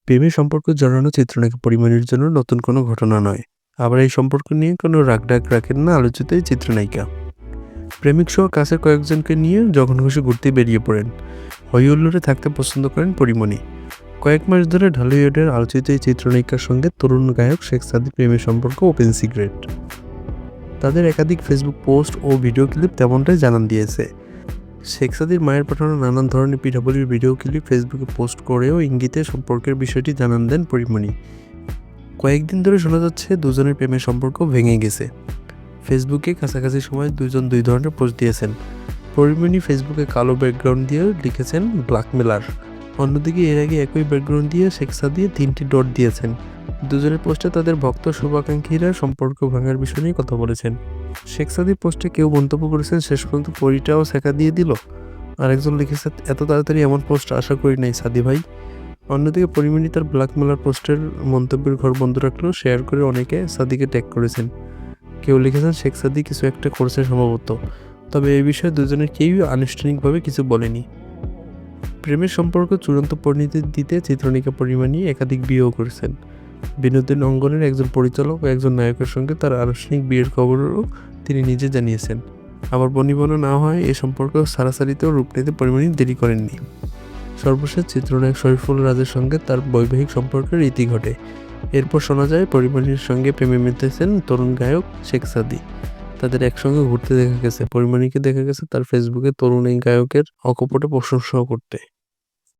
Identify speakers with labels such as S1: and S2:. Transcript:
S1: প্রেমের সম্পর্ক জড়ানো চিত্রনায়িকা পরিমণির জন্য নতুন কোনো ঘটনা নয়। আবার এই সম্পর্ক নিয়ে কোনো রাগঢাক রাখেন না আলোচিত এই চিত্রনায়িকা। প্রেমিক সহ কাছের কয়েকজনকে নিয়ে যখন খুশি ঘুরতে বেরিয়ে পড়েন। হইহুল্লোড়ে থাকতে পছন্দ করেন পরিমণি। কয়েক মাস ধরে ঢালিউডের আলোচিত এই চিত্রনায়িকার সঙ্গে তরুণ গায়ক শেখ সাদির প্রেমের সম্পর্ক ওপেন সিক্রেট। তাদের একাধিক ফেসবুক পোস্ট ও ভিডিও ক্লিপ তেমনটাই জানান দিয়েছে। শেখ সাদির মায়ের পাঠানো নানান ধরনের পিঠাপুলির ভিডিও ক্লিপ ফেসবুকে পোস্ট করেও ইঙ্গিতে সম্পর্কের বিষয়টি জানান দেন পরিমণি। কয়েকদিন ধরে শোনা যাচ্ছে দুজনের প্রেমের সম্পর্ক ভেঙে গেছে। ফেসবুকে কাছাকাছি সময় দুজন দুই ধরনের পোস্ট দিয়েছেন। পরিমণি ফেসবুকে কালো ব্যাকগ্রাউন্ড দিয়ে লিখেছেন ব্ল্যাকমেলার। অন্যদিকে এর আগে একই ব্যাকগ্রাউন্ড দিয়ে শেখ সাদি 3টি ডট দিয়েছেন। দুজনের পোস্টে তাদের ভক্ত শুভাকাঙ্ক্ষীরা সম্পর্ক ভাঙার বিষয় নিয়ে কথা বলেছেন। শেখ সাদির পোস্টে কেউ মন্তব্য করেছেন শেষ পর্যন্ত পরিটাও ছেঁকা দিয়ে দিল। আরেকজন লিখেছে এত তাড়াতাড়ি এমন পোস্ট আশা করি নাই সাদি ভাই। অন্যদিকে পরিমণি তার ব্ল্যাকমেলার পোস্টের মন্তব্যের ঘর বন্ধ রাখলেও শেয়ার করে অনেকে সাদিকে ট্যাগ করেছেন। কেউ লিখেছেন শেখ সাদি কিছু একটা করছে সম্ভবত, তবে এই বিষয়ে দুজনের কেউই আনুষ্ঠানিকভাবে কিছু বলেনি। প্রেমের সম্পর্ক চূড়ান্ত পরিণতি দিতে চিত্রনায়িকা পরিমণি একাধিক বিয়েও করেছেন। বিনোদন অঙ্গনের একজন পরিচালক ও একজন নায়কের সঙ্গে তার আনুষ্ঠানিক বিয়ের খবরও তিনি নিজে জানিয়েছেন। আবার বনিবনা না হয় এ সম্পর্ক সারাসারিতেও রূপ নিতে পরিমণি দেরি করেননি। সর্বশেষ চিত্রনায়ক শরীফুল রাজের সঙ্গে তার বৈবাহিক সম্পর্কের ইতি ঘটে। এরপর শোনা যায় পরিমণির সঙ্গে প্রেমে মেতেছেন তরুণ গায়ক শেখ সাদি। তাদের একসঙ্গে ঘুরতে দেখা গেছে। পরিমণিকে দেখা গেছে তার ফেসবুকে তরুণ এই গায়কের অকপটে প্রশংসাও করতে।